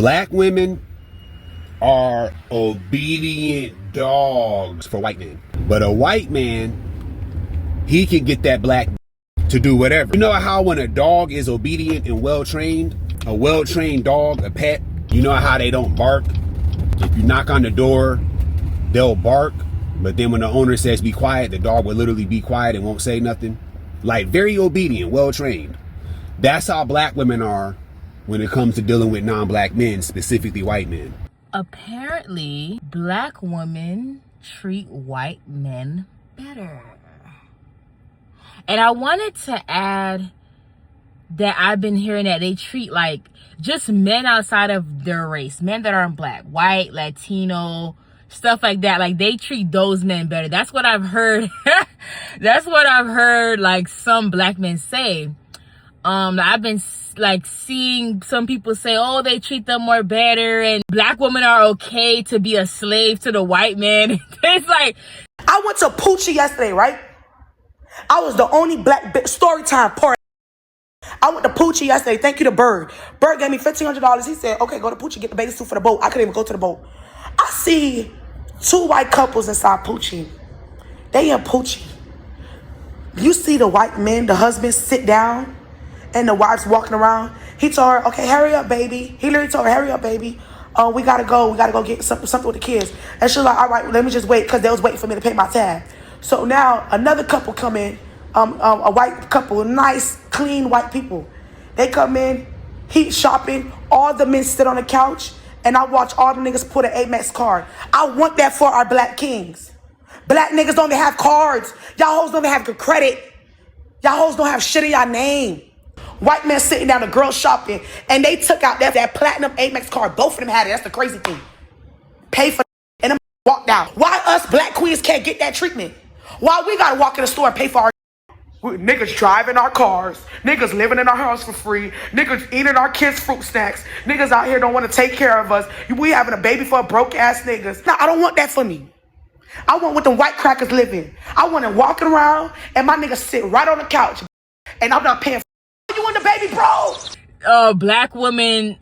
Black women are obedient dogs for white men. But a white man, he can get that black to do whatever. You know how when a dog is obedient and well-trained, a well-trained dog, a pet, you know how they don't bark? If you knock on the door, they'll bark. But then when the owner says be quiet, the dog will literally be quiet and won't say nothing. Like, very obedient, well-trained. That's how black women are when it comes to dealing with non-black men, specifically white men. Apparently, black women treat white men better. And I wanted to add that I've been hearing that they treat like just men outside of their race, men that aren't black, white, Latino, stuff like that. Like, they treat those men better. That's what I've heard. That's what I've heard like some black men say. I've been like seeing some people say, oh, they treat them more better and black women are okay to be a slave to the white man. It's like, I went to Poochie yesterday, right? I was the only black story time part. I went to Poochie yesterday. Thank you to Bird. Bird gave me $1,500. He said, okay, go to Poochie, get the bathing suit for the boat. I couldn't even go to the boat. I see 2 white couples inside Poochie. They in Poochie. You see the white men, the husbands sit down and the wife's walking around. He told her, okay, hurry up, baby. He literally told her, hurry up, baby. We gotta go. We gotta go get something with the kids. And she was like, all right, let me just wait, because they was waiting for me to pay my tab. So now another couple come in, a white couple, nice, clean white people. They come in, he shopping, all the men sit on the couch, and I watch all the niggas put an Amex card. I want that for our black kings. Black niggas don't even have cards. Y'all hoes don't even have good credit. Y'all hoes don't have shit in y'all name. White men sitting down, the girl shopping, and they took out that platinum Amex card. Both of them had it. That's the crazy thing. Pay for and them walked out. Why us black queens can't get that treatment? Why we gotta walk in the store and pay for our niggas driving our cars, niggas living in our house for free, niggas eating our kids' fruit snacks, niggas out here don't want to take care of us. We having a baby for broke ass niggas. No, I don't want that for me. I want what them white crackers live in. I want them walking around and my niggas sit right on the couch and I'm not paying for you and the baby, bro. Black women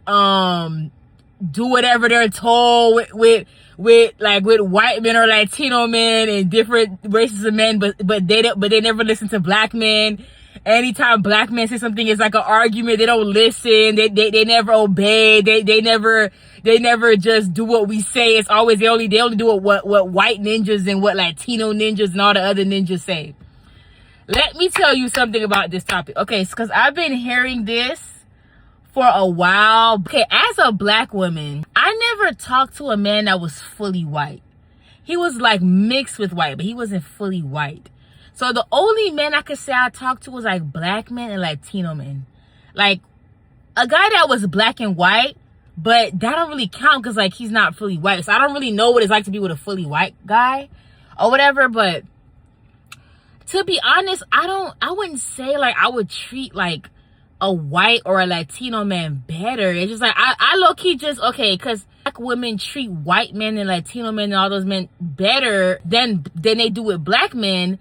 do whatever they're told with white men or Latino men and different races of men, but they never listen to black men. Anytime black men say something, it's like an argument. They don't listen. They never obey. They never just do what we say. It's always they only do what white ninjas and what Latino ninjas and all the other ninjas say. Let me tell you something about this topic. Okay, because I've been hearing this for a while. Okay, as a black woman, I never talked to a man that was fully white. He was like mixed with white, but he wasn't fully white. So the only men I could say I talked to was like black men and Latino men. Like a guy that was black and white, but that don't really count because like he's not fully white. So I don't really know what it's like to be with a fully white guy or whatever. But to be honest, I wouldn't say like I would treat like a white or a Latino man better. It's just like I low-key just, okay, because black women treat white men and Latino men and all those men better than they do with black men.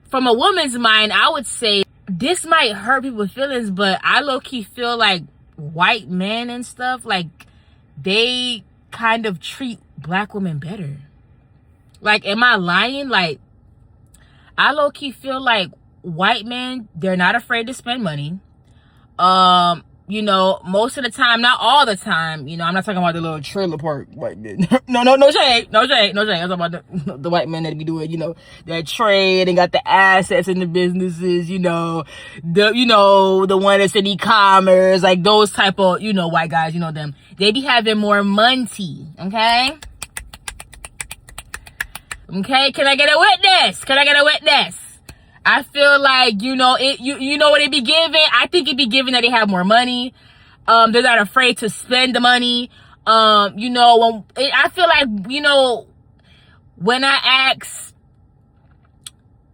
From a woman's mind, I would say this might hurt people's feelings, but I low-key feel like white men and stuff, like they kind of treat black women better. Like, am I lying? Like, I low-key feel like white men, they're not afraid to spend money. You know, most of the time, not all the time, you know, I'm not talking about the little trailer park white men. no shade. I'm talking about the white men that be doing, you know, their trade and got the assets in the businesses, you know, the one that's in e-commerce, like those type of, you know, white guys, you know them. They be having more money, okay? Okay, can I get a witness? I feel like, you know, you know what it be giving? I think it be giving that they have more money. They're not afraid to spend the money. You know, I feel like, you know,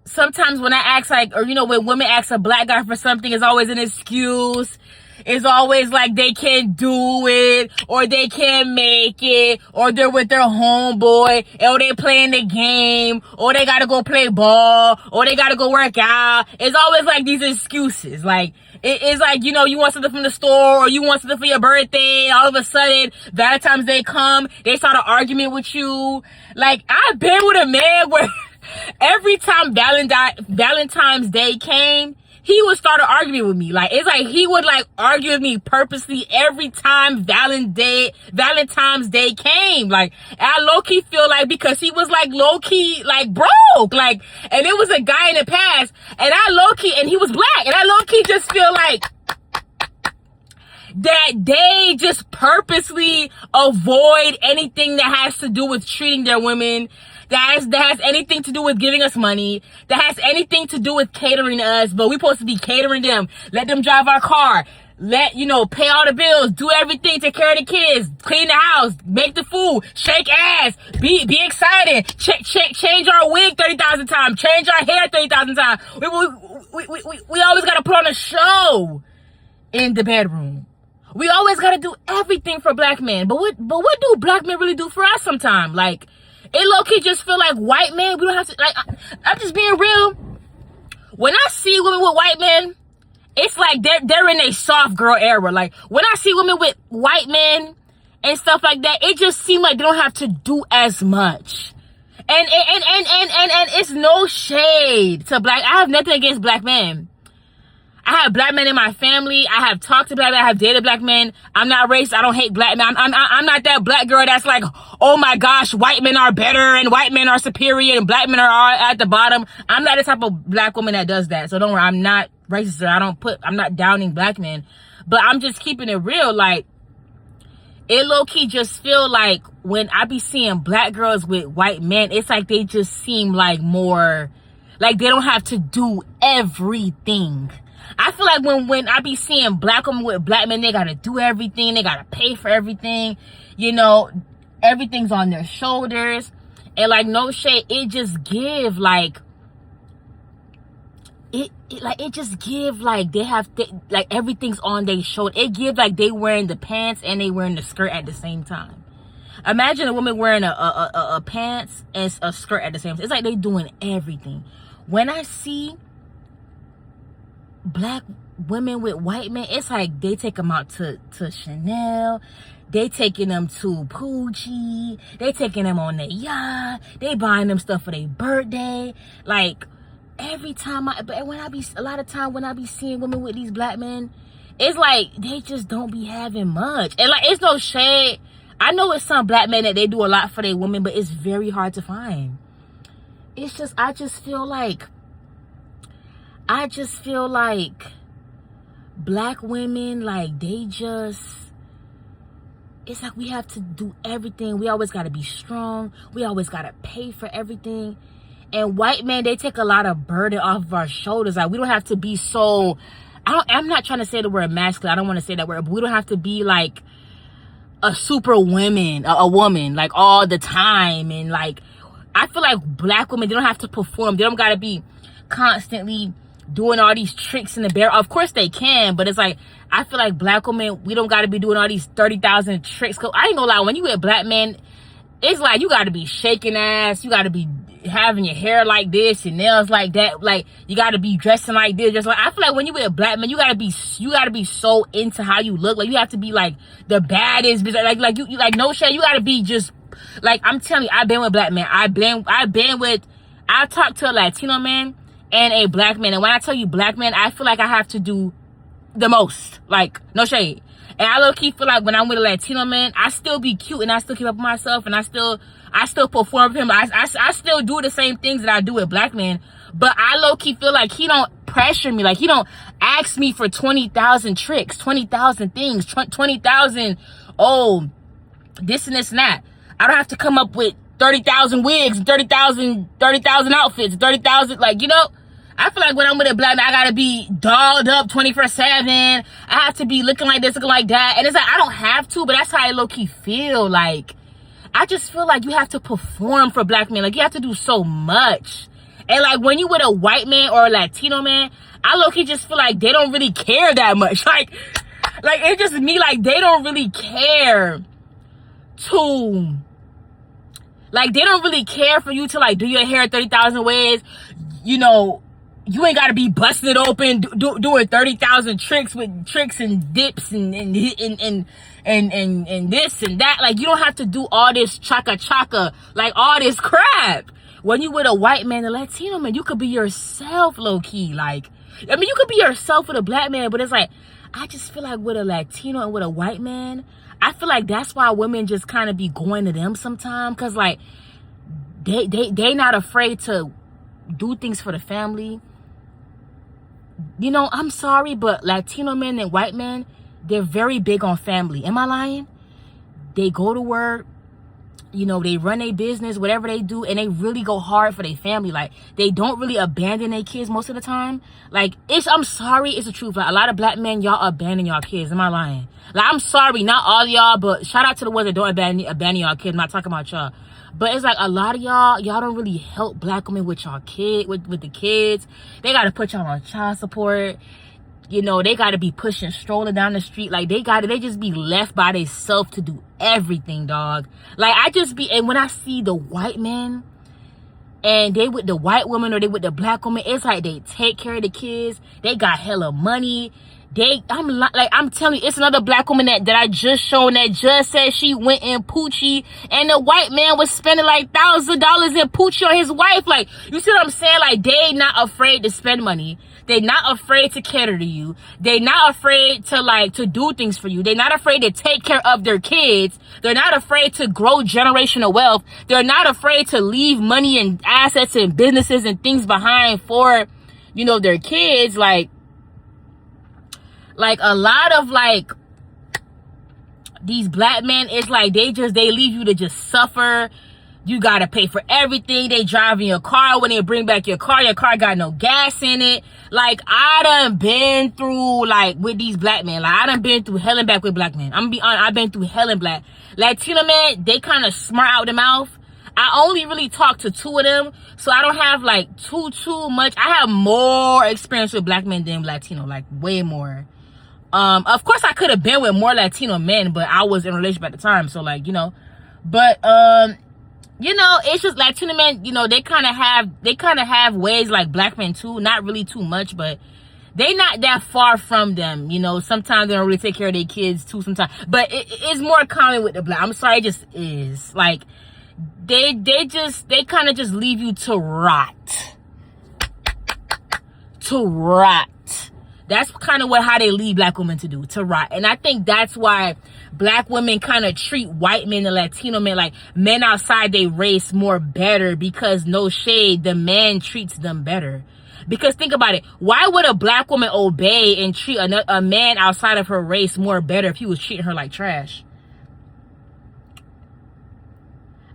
sometimes when I ask like, or, you know, when women ask a black guy for something, it's always an excuse. It's always like they can't do it, or they can't make it, or they're with their homeboy, or they playing the game, or they gotta go play ball, or they gotta go work out. It's always like these excuses. Like, It's like, you know, you want something from the store or you want something for your birthday. All of a sudden, Valentine's Day come, they start an argument with you. Like, I've been with a man where every time Valentine's Day came, he would start an argument with me. Like, it's like he would like argue with me purposely every time Valentine's Day came. Like, I low-key feel like because he was like low-key like broke. Like, and it was a guy in the past, and I low-key, and he was black, and I low-key just feel like that they just purposely avoid anything that has to do with treating their women, that has anything to do with giving us money, that has anything to do with catering to us, but we're supposed to be catering them, let them drive our car, pay all the bills, do everything, take care of the kids, clean the house, make the food, shake ass, be excited, change our wig 30,000 times, change our hair 30,000 times. We always gotta put on a show in the bedroom. We always gotta do everything for black men. But what do black men really do for us sometimes? Like, it low-key just feel like white men, we don't have to, like, I'm just being real. When I see women with white men, it's like they're in a soft girl era. Like, when I see women with white men and stuff like that, it just seems like they don't have to do as much. And it's no shade to black. I have nothing against black men. I have black men in my family. I have talked to black men. I have dated black men. I'm not racist. I don't hate black men. I'm not that black girl that's like, oh my gosh, white men are better and white men are superior and black men are at the bottom. I'm not the type of black woman that does that. So don't worry, I'm not racist. I'm not downing black men. But I'm just keeping it real. Like, it low-key just feel like when I be seeing black girls with white men, it's like they just seem like more, like they don't have to do everything. I feel like when I be seeing black women with black men, they gotta do everything. They gotta pay for everything. You know, everything's on their shoulders. And like, no shade, it just give like, it just give like they have like everything's on their shoulder. It give like they wearing the pants and they wearing the skirt at the same time. Imagine a woman wearing a pants and a skirt at the same time. It's like they doing everything. When I see black women with white men, it's like they take them out to Chanel, they taking them to Poochie, they taking them on their yacht, they buying them stuff for their birthday. Like, every time a lot of time when I be seeing women with these black men, it's like they just don't be having much. And like, it's no shade. I know it's some black men that they do a lot for their women, but it's very hard to find. It's just, I just feel like black women, like, they just, it's like we have to do everything. We always got to be strong. We always got to pay for everything. And white men, they take a lot of burden off of our shoulders. Like, we don't have to be so, I'm not trying to say the word masculine. I don't want to say that word, but we don't have to be like a super woman, a woman, like, all the time. And like, I feel like black women, they don't have to perform. They don't got to be constantly doing all these tricks in the bear. Of course they can, but it's like, I feel like black women, we don't got to be doing all these 30,000 tricks. Cause I ain't gonna lie, when you with black men, it's like you got to be shaking ass, you got to be having your hair like this, your nails like that, like you got to be dressing like this. Just like, I feel like when you with a black man, you got to be so into how you look. Like, you have to be like the baddest, like you like, no shade, you got to be just like, I'm telling you, I've been with black men. I've talked to a Latino man and a black man, and when I tell you black man, I feel like I have to do the most. Like, no shade. And I low-key feel like when I'm with a Latino man, I still be cute and I still keep up with myself and I still perform with him. I still do the same things that I do with black men, but I low-key feel like he don't pressure me. Like, he don't ask me for 20,000 tricks, 20,000 things, 20,000, oh, this and this and that. I don't have to come up with 30,000 wigs and 30,000 outfits, 30,000, like, you know. I feel like when I'm with a black man, I gotta be dolled up 24/7. I have to be looking like this, looking like that. And it's like, I don't have to, but that's how I low-key feel. Like, I just feel like you have to perform for black men. Like, you have to do so much. And like, when you with a white man or a Latino man, I low-key just feel like they don't really care that much. Like it's just me, like, they don't really care to, like, they don't really care for you to, like, do your hair 30,000 ways, you know, you ain't gotta be busting it open, doing 30,000 tricks and dips and this and that. Like, you don't have to do all this chaka, like all this crap. When you with a white man, a Latino man, you could be yourself, low key. Like, I mean, you could be yourself with a black man, but it's like, I just feel like with a Latino and with a white man, I feel like that's why women just kind of be going to them sometimes, cause like they not afraid to do things for the family. You know, I'm sorry, but Latino men and white men, they're very big on family. Am I lying? They go to work, you know, they run their business, whatever they do, and they really go hard for their family. Like, they don't really abandon their kids most of the time. Like, I'm sorry, it's the truth. Like, a lot of black men, y'all abandon y'all kids. Am I lying? Like, I'm sorry, not all y'all, but shout out to the ones that don't abandon y'all kids. I'm not talking about y'all. But it's like a lot of y'all don't really help black women with y'all with the kids. They got to put y'all on child support. You know, they got to be pushing, strolling down the street. Like, they just be left by themselves to do everything, dog. Like, and when I see the white men and they with the white woman or they with the black woman, it's like they take care of the kids. They got hella money. I'm telling you, it's another black woman that I just shown that just said she went in Poochie, and the white man was spending like thousands of dollars in Poochie on his wife. Like, you see what I'm saying? Like, they not afraid to spend money. They not afraid to cater to you. They not afraid to do things for you. They're not afraid to take care of their kids. They're not afraid to grow generational wealth. They're not afraid to leave money and assets and businesses and things behind for, you know, their kids. Like a lot of like these black men, it's like they leave you to just suffer. You gotta pay for everything. They drive in your car. When they bring back your car got no gas in it. Like, I done been through, like, with these black men. Like, I done been through hell and back with black men. I'm gonna be honest, I've been through hell and back. Latino men, they kind of smart out the mouth. I only really talk to 2 of them, so I don't have like too much. I have more experience with black men than Latino, like way more. Of course I could have been with more Latino men, but I was in a relationship at the time, so like, you know. But you know, it's just Latino men, you know, they kind of have ways like black men too, not really too much, but they not that far from them, you know. Sometimes they don't really take care of their kids too sometimes, but it's more common with the black. I'm sorry, it just is. Like, they kind of just leave you to rot. That's kind of how they leave black women to rot. And I think that's why black women kind of treat white men and Latino men, like men outside their race, more better, because no shade, the man treats them better. Because think about it, why would a black woman obey and treat a man outside of her race more better if he was treating her like trash?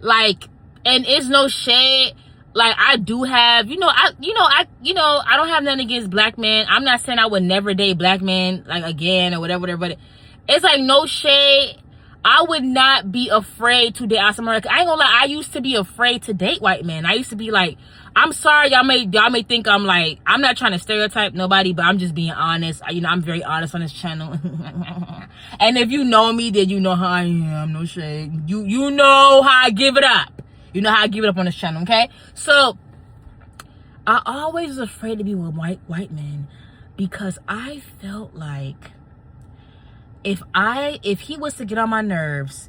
Like, and it's no shade. Like, I do have, I don't have nothing against black men. I'm not saying I would never date black men, like, again or whatever, but it's like no shade. I would not be afraid to date outside America. I ain't gonna lie, I used to be afraid to date white men. I used to be like, I'm sorry, y'all may think I'm like, I'm not trying to stereotype nobody, but I'm just being honest. I'm very honest on this channel. And if you know me, then you know how I am, no shade. You know how I give it up. You know how I give it up on this channel, okay? So, I always was afraid to be with white men because I felt like if he was to get on my nerves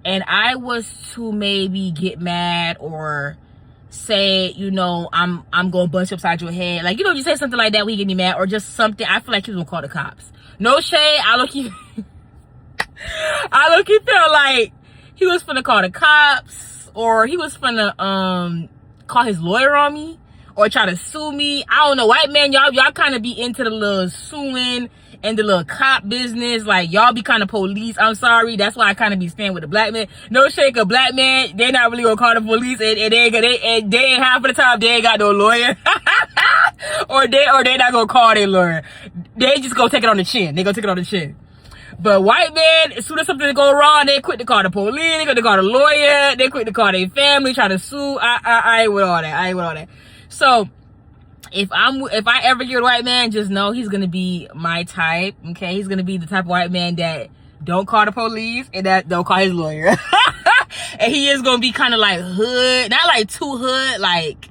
and I was to maybe get mad or say, I'm gonna bust you upside your head. Like, you say something like that when he get me mad or just something, I feel like he was gonna call the cops. No shade, I look feel like he was finna call the cops. Or he was finna call his lawyer on me or try to sue me. I don't know. White men, y'all kind of be into the little suing and the little cop business. Like, y'all be kind of police. I'm sorry. That's why I kind of be staying with the black men. No shake, a black man, they not really gonna call the police, and they ain't half of the time they ain't got no lawyer. or they not gonna call their lawyer. They just gonna take it on the chin. They gonna take it on the chin. But white men, as soon as something go wrong, they quit to call the police, they quit to call the lawyer, they quit to call their family, try to sue. I ain't with all that. So, if I ever get a white man, just know he's gonna be my type, okay? He's gonna be the type of white man that don't call the police and that don't call his lawyer. And he is gonna be kind of like hood, not like too hood, like,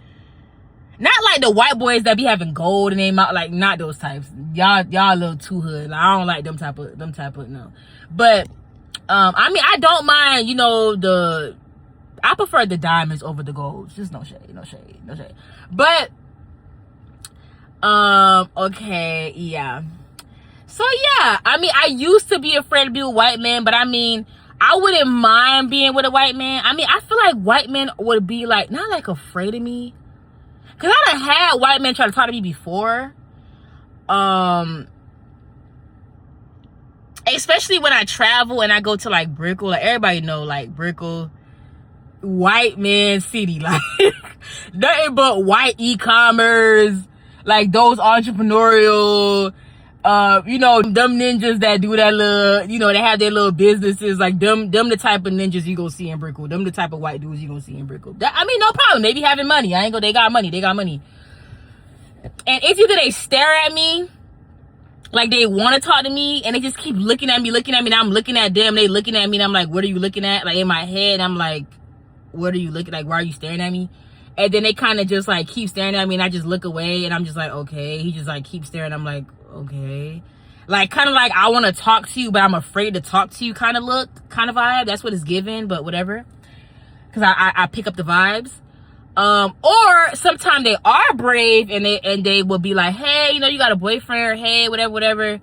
Not like the white boys that be having gold in their mouth, like not those types. Y'all a little too hood. Like, I don't like them type of no. But I mean, I don't mind, you know, I prefer the diamonds over the golds. Just no shade. But okay, yeah. So yeah, I mean, I used to be afraid to be with white men, but I mean, I wouldn't mind being with a white man. I mean, I feel like white men would be like, not like afraid of me. Cause I done had white men try to talk to me before. Especially when I travel and I go to like Brickell. Like everybody know like Brickell, white man city. Like nothing but white e-commerce. Like those entrepreneurial, you know, them ninjas that do that little, you know, they have their little businesses. Like them the type of ninjas you gonna see in Brickell. Them the type of white dudes you gonna see in Brickell. I mean, no problem. They be having money. They got money. And it's either they stare at me, like they want to talk to me, and they just keep looking at me, and I'm looking at them. They looking at me, and I'm like, what are you looking at? Like in my head, I'm like, what are you looking? Like, why are you staring at me? And then they kind of just like keep staring at me, and I just look away, and I'm just like, okay. He just like keeps staring. I'm like, okay. Like kind of like I want to talk to you, but I'm afraid to talk to you kind of look, kind of vibe. That's what it's given, but whatever. Because I pick up the vibes. Or sometimes they are brave and they will be like, hey, you know, you got a boyfriend, or hey, whatever.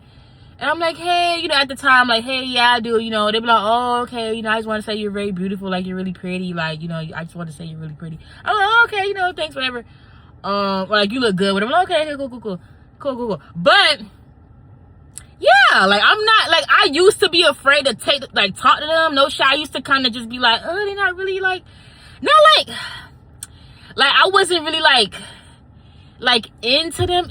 And I'm like, hey, you know, at the time, like, hey, yeah, I do, you know. They be like, oh, okay, you know, I just want to say you're very beautiful, like, you're really pretty, like, you know, I just want to say you're really pretty. I'm like, oh, okay, you know, thanks, whatever. Or like, you look good, whatever. I'm like, okay, cool. But yeah, like, I'm not, like, I used to be afraid to talk to them. No shit, I used to kind of just be like, oh, they're not really, like, not like I wasn't really like into them.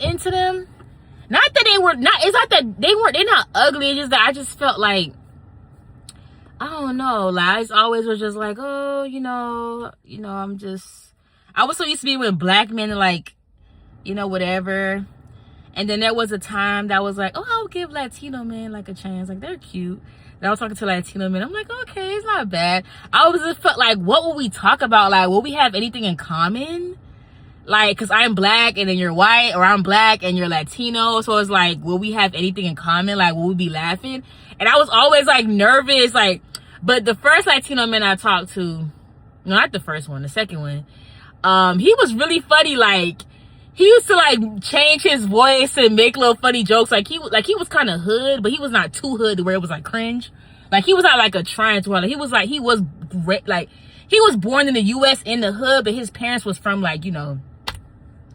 Not that they were not, it's not that they're not ugly. It's just that I just felt like, I don't know, like I always was just like, oh, you know, I was so used to be with black men, like, you know, whatever. And then there was a time that was like, oh, I'll give Latino men like a chance, like they're cute. And I was talking to Latino men. I'm like, okay, it's not bad. I always just felt like, what will we talk about? Like, will we have anything in common? Like, cause I'm black and then you're white, or I'm black and you're Latino. So it's like, will we have anything in common? Like, will we be laughing? And I was always like nervous, like, but the first Latino man I talked to, no, not the first one, the second one, he was really funny. Like, he used to like change his voice and make little funny jokes. Like he was kind of hood, but he was not too hood to where it was like cringe. Like he was not like a trying to, like he was born in the U.S. in the hood, but his parents was from like, you know,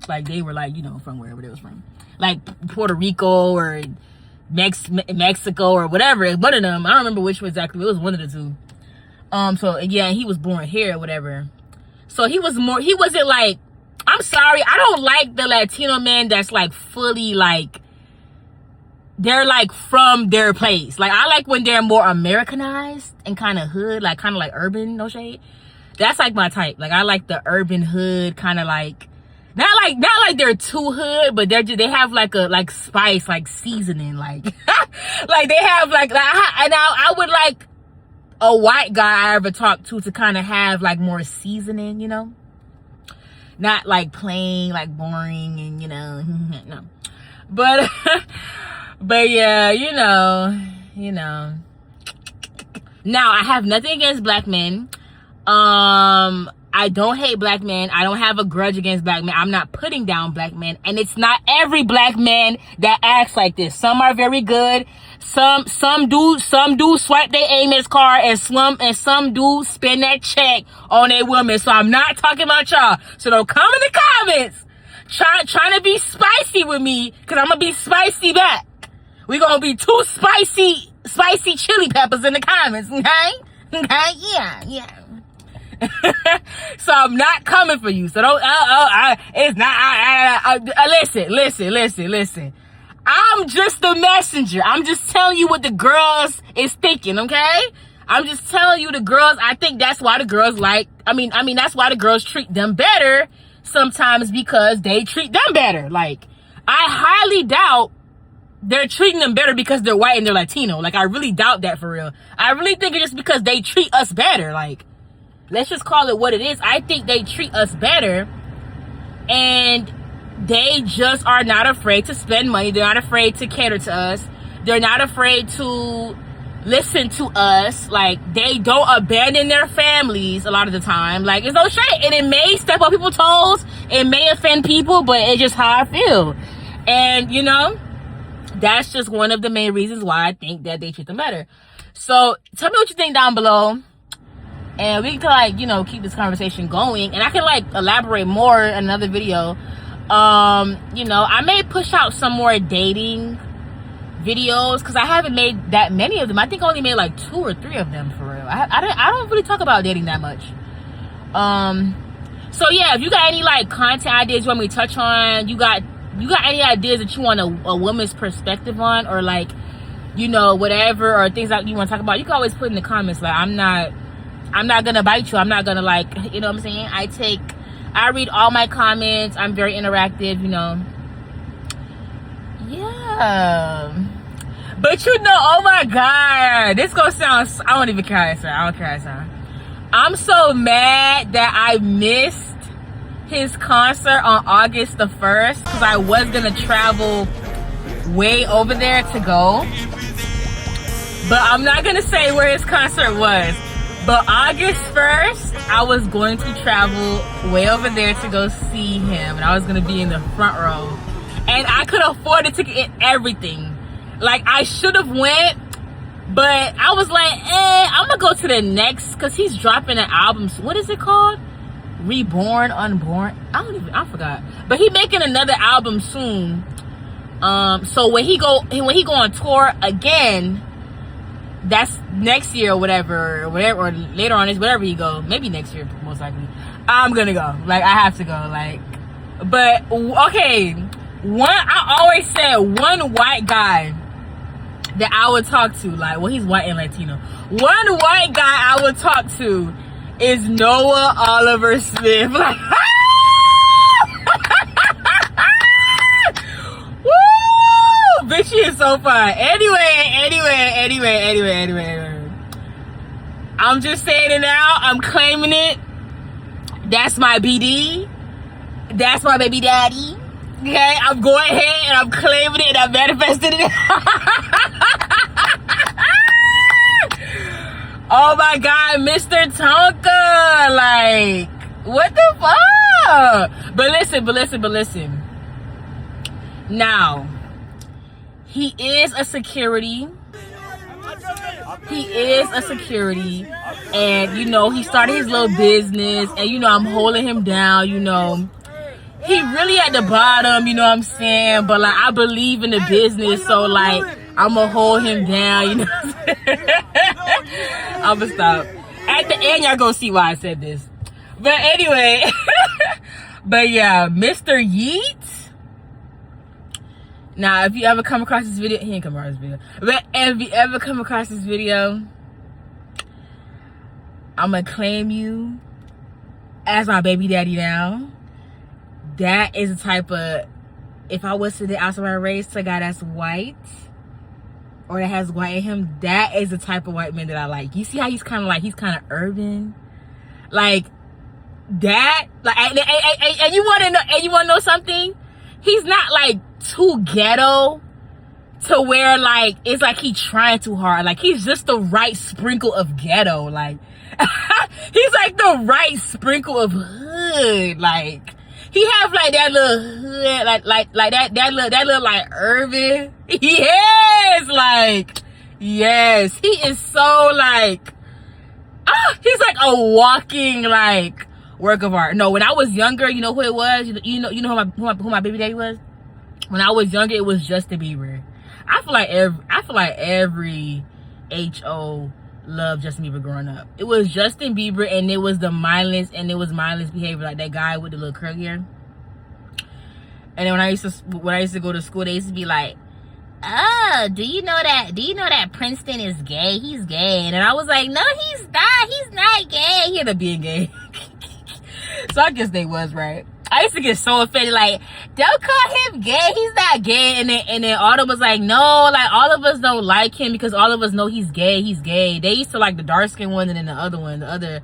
like they were like, you know, from wherever they was from, like Puerto Rico or Mexico or whatever. One of them, I don't remember which one exactly. It was one of the two. So yeah, he was born here or whatever. So he wasn't like, I'm sorry, I don't like the Latino men that's like fully like, they're like from their place. Like I like when they're more Americanized and kind of hood, like kind of like urban, no shade. That's like my type. Like I like the urban hood, kind of like, not like they're too hood, but they have like spice, like seasoning, like like they have like I would like a white guy I ever talked to kind of have like more seasoning, you know. Not like plain, like boring, and you know, no. But yeah, you know. Now I have nothing against black men. I don't hate black men. I don't have a grudge against black men. I'm not putting down black men, and it's not every black man that acts like this. Some are very good. Some do swipe their Amex card, and some do spend that check on a woman. So I'm not talking about y'all. So don't come in the comments trying to be spicy with me, because I'm gonna be spicy back. We're gonna be two spicy chili peppers in the comments, okay? Yeah. So I'm not coming for you. So don't. It's not. Listen. I'm just the messenger. I'm just telling you what the girls is thinking, okay? I'm just telling you the girls. I think that's why the girls like. I mean, that's why the girls treat them better sometimes, because they treat them better. Like, I highly doubt they're treating them better because they're white and they're Latino. Like, I really doubt that for real. I really think it's just because they treat us better. Like, let's just call it what it is. I think they treat us better And they just are not afraid to spend money. They're not afraid to cater to us. They're not afraid to listen to us. Like, they don't abandon their families a lot of the time. Like, it's no shade. And it may step on people's toes. It may offend people, but it's just how I feel. And, you know, that's just one of the main reasons why I think that they treat them better. So tell me what you think down below. And we can, like, you know, keep this conversation going. And I can, like, elaborate more in another video. You know, I may push out some more dating videos, because I haven't made that many of them. I think I only made like 2 or 3 of them, for real. I don't really talk about dating that much. So yeah, if you got any like content ideas you want me to touch on, you got any ideas that you want a woman's perspective on, or like, you know, whatever, or things that you want to talk about, you can always put in the comments. Like, I'm not gonna bite you. I'm not gonna, like, you know what I'm saying? I read all my comments. I'm very interactive, you know. Yeah. But you know, oh my God, this gonna sound, I don't even care how it sound. I don't care how it sound. I'm so mad that I missed his concert on August the 1st, because I was gonna travel way over there to go. But I'm not gonna say where his concert was. But August 1st, I was going to travel way over there to go see him, and I was gonna be in the front row. And I could afford a ticket and everything. Like, I should have went, but I was like, I'm gonna go to the next, because he's dropping an album. What is it called? Reborn, Unborn? I forgot. But he making another album soon. So when he go on tour again, that's next year or whatever, or later on, is whatever he go. Maybe next year, most likely. I'm gonna go. Like, I have to go. Like, but okay. I always said one white guy that I would talk to, like, well, he's white and Latino. One white guy I would talk to is Noah Oliver Smith. Like, woo! Bitch, she is so fun. Anyway. I'm just saying it now. I'm claiming it. That's my BD. That's my baby daddy. Okay, I'm going ahead and I'm claiming it and I'm manifesting it. Oh my God, Mr. Tonka. Like, what the fuck? But listen. Now, he is a security. And, you know, he started his little business. And, you know, I'm holding him down, you know. He really at the bottom, you know what I'm saying? But, like, I believe in the business, so, like, I'm gonna hold him down, you know what I'm saying? I'm gonna stop. At the end, y'all gonna see why I said this. But anyway, but yeah, Mr. Yeat. Now, if you ever come across this video, he ain't come across this video. But if you ever come across this video, I'm gonna claim you as my baby daddy now. That is the type of, if I was to the outside my race to a guy that's white, or that has white in him, that is the type of white man that I like. You see how he's kind of urban? Like, that, like, and you wanna know something? He's not, like, too ghetto to where, like, it's like he trying too hard. Like, he's just the right sprinkle of ghetto. Like, he's like the right sprinkle of hood. Like, he have like that little hood, like that little like urban. Yes, like, yes, he is so like, he's like a walking like work of art. No, when I was younger, you know who it was? You know who my baby daddy was? When I was younger, it was Justin Bieber. I feel like every HO loved Justin Bieber growing up. It was Justin Bieber, and it was mindless behavior, like that guy with the little curly hair. And then when I used to go to school, they used to be like, "Oh, do you know that Princeton is gay? He's gay." And I was like, "No, he's not gay." He ended up being gay. So I guess they was right. I used to get so offended, like, don't call him gay, he's not gay. And then Autumn was like, no, like, all of us don't like him because all of us know he's gay. They used to like the dark skin one, and then the other one, the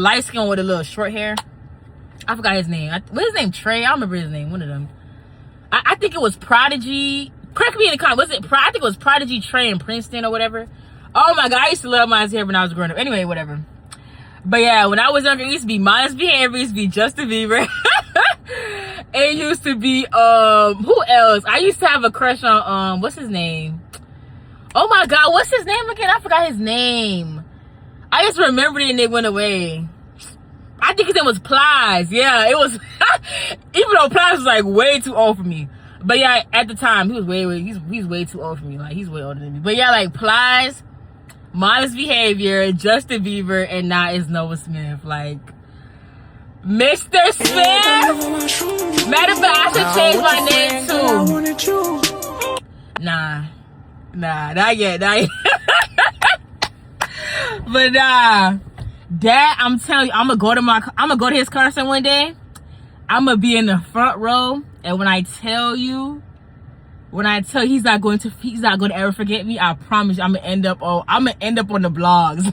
light skin with a little short hair. I forgot his name. What's his name? Trey? I don't remember his name. One of them. I think it was Prodigy. Correct me in the comments. Was it? I think it was Prodigy, Trey, and Princeton or whatever. Oh my god, I used to love my hair when I was growing up. Anyway, whatever. But yeah, when I was younger, it used to be Modest Behavior, it used to be Justin Bieber. It used to be who else? I used to have a crush on what's his name? Oh my god, what's his name again? I forgot his name. I just remembered it and it went away. I think his name was Plies. Yeah, it was. Even though Plies was like way too old for me. But yeah, at the time he was he's way too old for me. Like he's way older than me. But yeah, like Plies, Modest Behavior, Justin Bieber, and now it's Noah Smith. Like Mr. Smith. Matter of fact, I should change my name too. Nah, not yet. But nah, Dad, I'm telling you, I'm gonna go to his concert one day. I'm gonna be in the front row, and when I tell you he's not going to ever forget me, I promise you, I'm gonna end up on the blogs.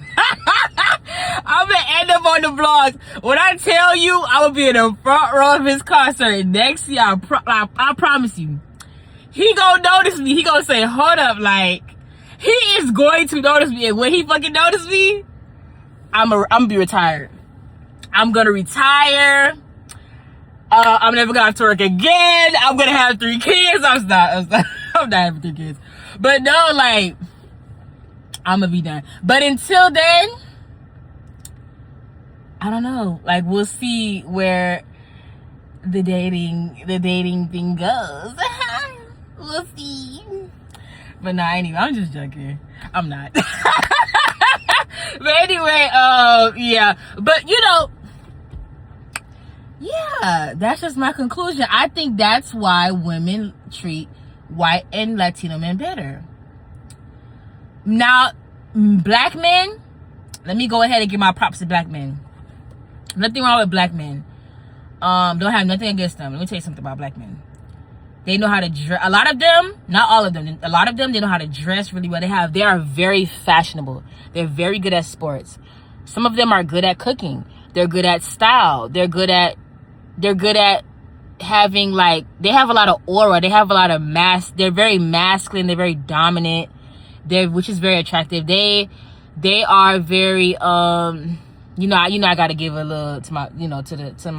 I'm gonna end up on the blogs. When I tell you, I'm gonna be in the front row of his concert next year. I promise you, he gonna notice me. He gonna say, "Hold up," like he is going to notice me, and when he fucking notice me, I'm gonna be retired. I'm gonna retire. I'm never gonna have to work again. I'm gonna have 3 kids. I'm not having 3 kids. But no, like, I'm gonna be done. But until then, I don't know. Like, we'll see where the dating thing goes. We'll see. But nah, anyway, I'm just joking. I'm not. But anyway, yeah. But you know, yeah, that's just my conclusion. I think that's why women treat white and Latino men better. Now, black men, let me go ahead and give my props to black men. Nothing wrong with black men. Don't have nothing against them. Let me tell you something about black men. They know how to dress. A lot of them, not all of them, a lot of them, they know how to dress really well. They are very fashionable. They're very good at sports. Some of them are good at cooking. They're good at style. They're good at having, like, they have a lot of aura. They have a lot of they're very masculine. They're very dominant. Which is very attractive. They are very, you know, I gotta give a little to my, you know, to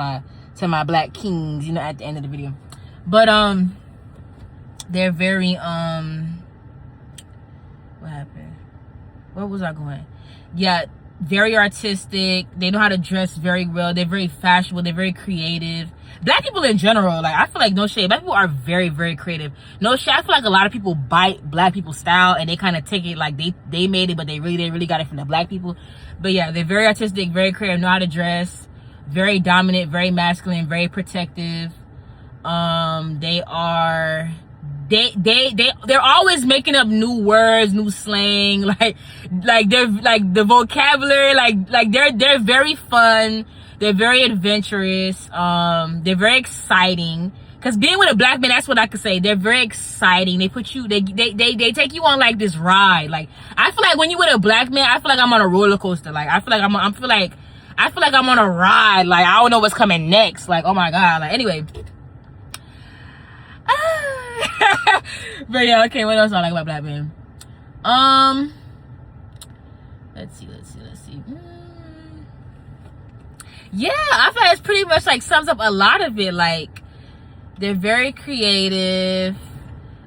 my black kings, you know, at the end of the video. But they're very what happened? Where was I going? Yeah, very artistic. They know how to dress very well. They're very fashionable. They're very creative. Black people in general, like, I feel like, no shade, black people are very, very creative. No shade, I feel like a lot of people bite black people's style and they kind of take it like they made it, but they really got it from the black people. But yeah, they're very artistic, very creative, know how to dress, very dominant, very masculine, very protective. They're always making up new words, new slang, like they're like the vocabulary, like they're very fun, they're very adventurous, they're very exciting. Cause being with a black man, that's what I could say. They're very exciting. They put you, they take you on like this ride. Like, I feel like when you with a black man, I feel like I'm on a roller coaster. Like, I feel like I'm on a ride. Like, I don't know what's coming next. Like, oh my god. Like, anyway. But yeah, okay, what else I like about black men? Let's see. Yeah, I feel like it's pretty much like sums up a lot of it. Like, they're very creative.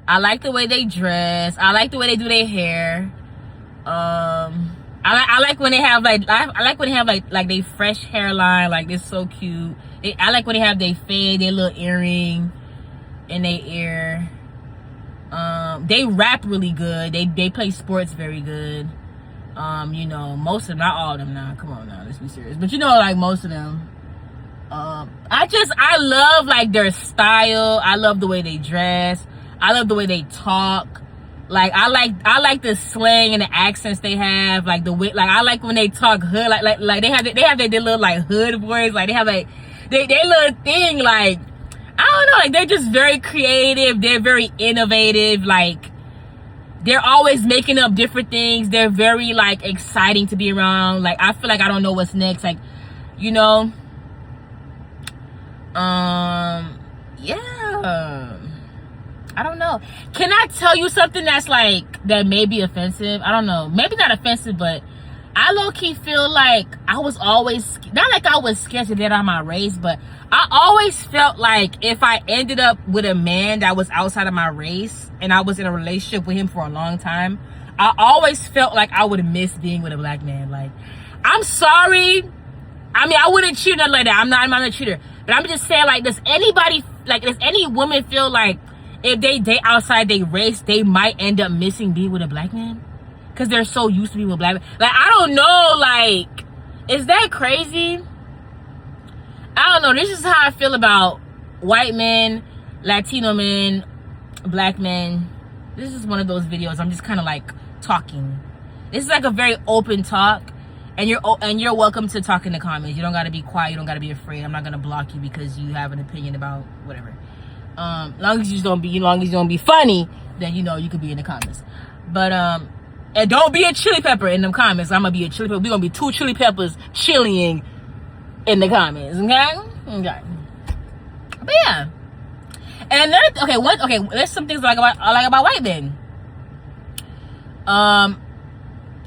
I like the way they dress. I like the way they do their hair. I like when they have like like they fresh hairline. Like, it's so cute. I like when they have their fade, their little earring in their ear. They rap really good. They play sports very good. You know, most of them, not all of them now. Come on now, let's be serious. But you know, like, most of them. I love like their style. I love the way they dress. I love the way they talk. Like, I like the slang and the accents they have. Like, the way, like, I like when they talk hood. Like they have their little like hood voice. Like, they have like their little thing. Like, I don't know, like, they're just very creative. They're very innovative. Like, they're always making up different things. They're very, like, exciting to be around. Like, I feel like I don't know what's next. Like, you know, Yeah. I don't know. Can I tell you something that's like, that may be offensive? I don't know. Maybe not offensive, but I low-key feel like I was always, not like I was scared to get out of my race, but I always felt like if I ended up with a man that was outside of my race and I was in a relationship with him for a long time, I always felt like I would miss being with a black man. Like, I'm sorry. I mean, I wouldn't cheat like that. I'm not a cheater. But I'm just saying, like, does any woman feel like if they date outside their race, they might end up missing being with a black man? Because they're so used to being with black men. Like, I don't know, like, is that crazy? I don't know. This is how I feel about white men, Latino men, black men. This is one of those videos. I'm just kind of like talking. This is like a very open talk. And you're welcome to talk in the comments. You don't gotta be quiet. You don't gotta be afraid. I'm not gonna block you because you have an opinion about whatever. Long as you don't be funny, then you know you could be in the comments. But and don't be a chili pepper in the comments. I'm gonna be a chili pepper. We're gonna be 2 chili peppers chilling in the comments. Okay. But yeah. And another there's some things I like about white men.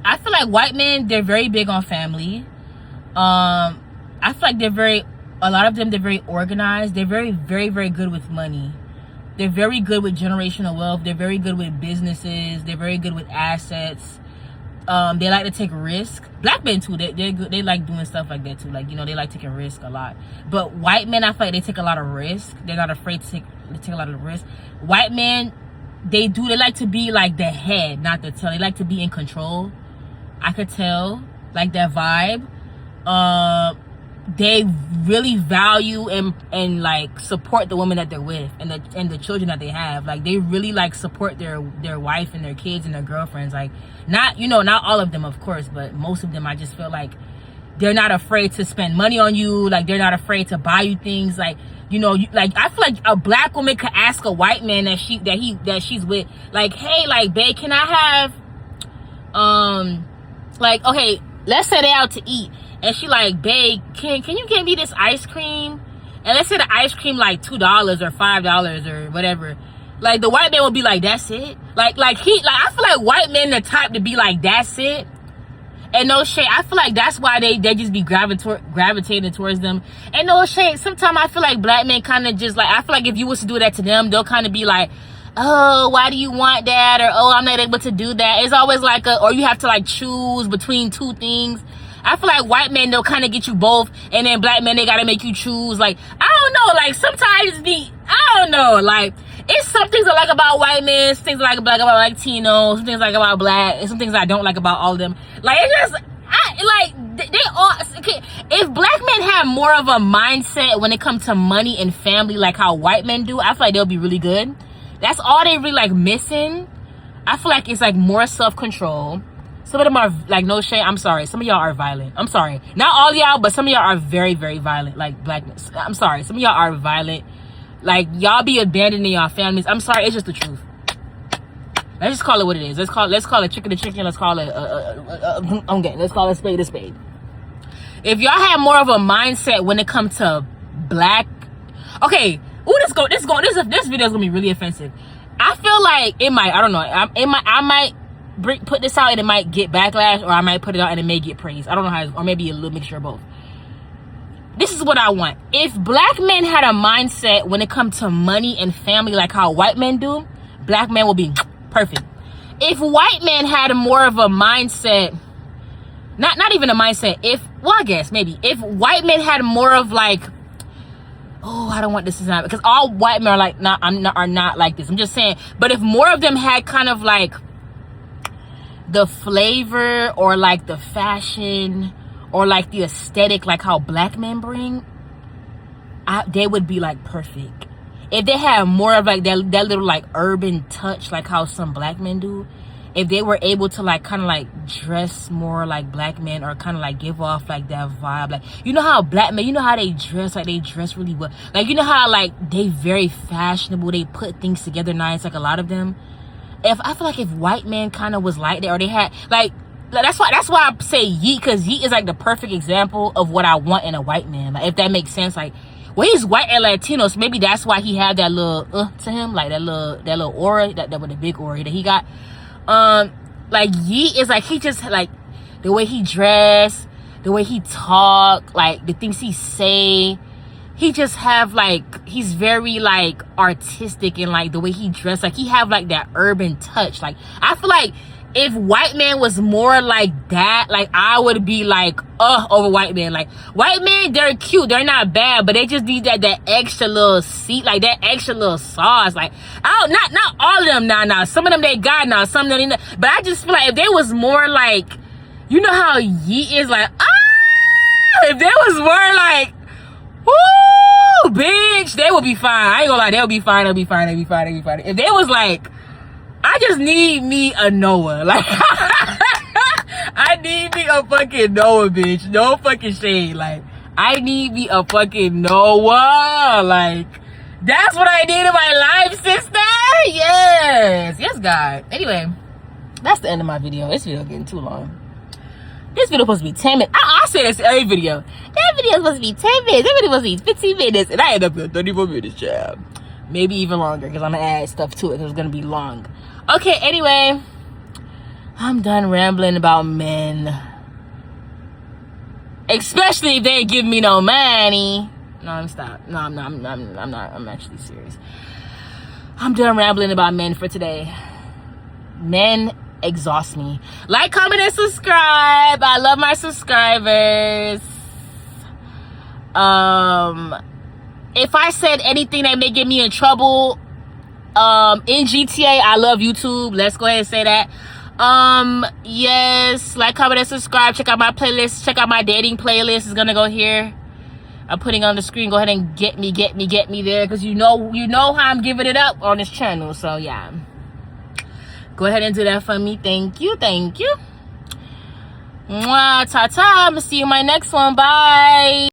I feel like white men, they're very big on family. I feel like a lot of them, they're very organized. They're very, very, very good with money. They're very good with generational wealth. They're very good with businesses. They're very good with assets. They like to take risk. Black men too, they're good. They like doing stuff like that too. Like, you know, they like taking risk a lot. But white men, I feel like they take a lot of risk. They're not afraid to take a lot of risk. White men, they like to be like the head, not the tail. They like to be in control. I could tell, like, that vibe. They really value and like support the woman that they're with and the children that they have. Like, they really like support their wife and their kids and their girlfriends. Like, not all of them, of course, but most of them. I just feel like they're not afraid to spend money on you. Like, they're not afraid to buy you things. Like, you know, like, I feel like a black woman could ask a white man that she's with, like, hey, like, babe, can I have like, okay, let's say they're out to eat, and she like, babe, can you get me this ice cream? And let's say the ice cream like $2 or $5 or whatever. Like, the white man will be like, that's it? Like I feel like white men the type to be like, that's it? And no shade, I feel like that's why they just be gravitating towards them. And no shade, sometimes I feel like black men kind of just like, I feel like if you was to do that to them, they'll kind of be like, oh, why do you want that? Or, oh, I'm not able to do that. It's always like or you have to like choose between 2 things. I feel like white men, they'll kind of get you both, and then black men, they gotta make you choose. Like, I don't know, like, sometimes I don't know, like, it's some things I like about white men, some things I like about Latinos, some things I like about black, and some things I don't like about all of them. Like, it's just, they all, if black men have more of a mindset when it comes to money and family like how white men do, I feel like they'll be really good. That's all they really like missing. I feel like it's like more self-control. Some of them are like, no shame, I'm sorry, some of y'all are violent. I'm sorry, not all y'all, but some of y'all are very, very violent. Like, blackness, I'm sorry, some of y'all are violent. Like, y'all be abandoning y'all families. I'm sorry, it's just the truth. Let's just call it what it is. Let's call it chicken to chicken. Let's call it let's call it spade to spade. If y'all have more of a mindset when it comes to black, okay, this video is gonna be really offensive. I feel like it might, I don't know, I might put this out and it might get backlash, or I might put it out and it may get praise. I don't know how, or maybe a little mixture of both. This is what I want. If black men had a mindset when it comes to money and family like how white men do, black men will be perfect. If white men had more of a mindset, not even a mindset, I guess maybe if white men had more of like, oh, I don't want this to happen, because all white men are not like this. I'm just saying, but if more of them had kind of like the flavor or like the fashion or like the aesthetic like how black men bring, they would be like perfect. If they had more of like that little like urban touch like how some black men do, if they were able to like kind of like dress more like black men, or kind of like give off like that vibe, like, you know how black men, you know how they dress, like they dress really well, like, you know how like they very fashionable, they put things together nice, like a lot of them. I feel like if white men kind of was like that, or they had like that's why I say Yeat, because Yeat is like the perfect example of what I want in a white man. Like, if that makes sense, like well, he's white and Latino, so maybe that's why he had that little to him, like that little aura, that was the big aura that he got. Like Yeat is like, he just like the way he dressed, the way he talk, like the things he say. He just have like, he's very like artistic, and like the way he dressed, like he have like that urban touch. Like I feel like if white man was more like that, like I would be like over white man. Like white men, they're cute, they're not bad, but they just need that extra little seat, like that extra little sauce. Like not all of them now. Some of them they got now, some of them, but I just feel like if they was more like, you know how Yeat is like, if they was more like, woo, bitch, they would be fine. I ain't gonna lie, they'll be fine. If they was like, I just need me a Noah. Like, I need me a fucking Noah, bitch. No fucking shade. Like, I need me a fucking Noah. Like, that's what I need in my life, sister. Yes, God. Anyway, that's the end of my video. This video getting too long. This video supposed to be 10 minutes. I say this every video. That video supposed to be 10 minutes. That video supposed to be 15 minutes. And I end up with 34 minutes, child. Maybe even longer, because I'm going to add stuff to it, because it's going to be long. Okay, anyway. I'm done rambling about men. Especially if they ain't giving me no money. No, I'm stop. No, I'm not. I'm actually serious. I'm done rambling about men for today. Men exhaust me. Like, comment, and subscribe. I love my subscribers. If I said anything that may get me in trouble in GTA, I love YouTube. Let's go ahead and say that. Yes, like, comment, and subscribe. Check out my playlist. Check out my dating playlist. It's gonna go here. I'm putting on the screen. Go ahead and get me there, because you know how I'm giving it up on this channel. So yeah, go ahead and do that for me. Thank you. Mwah, ta-ta. I'm gonna see you in my next one. Bye.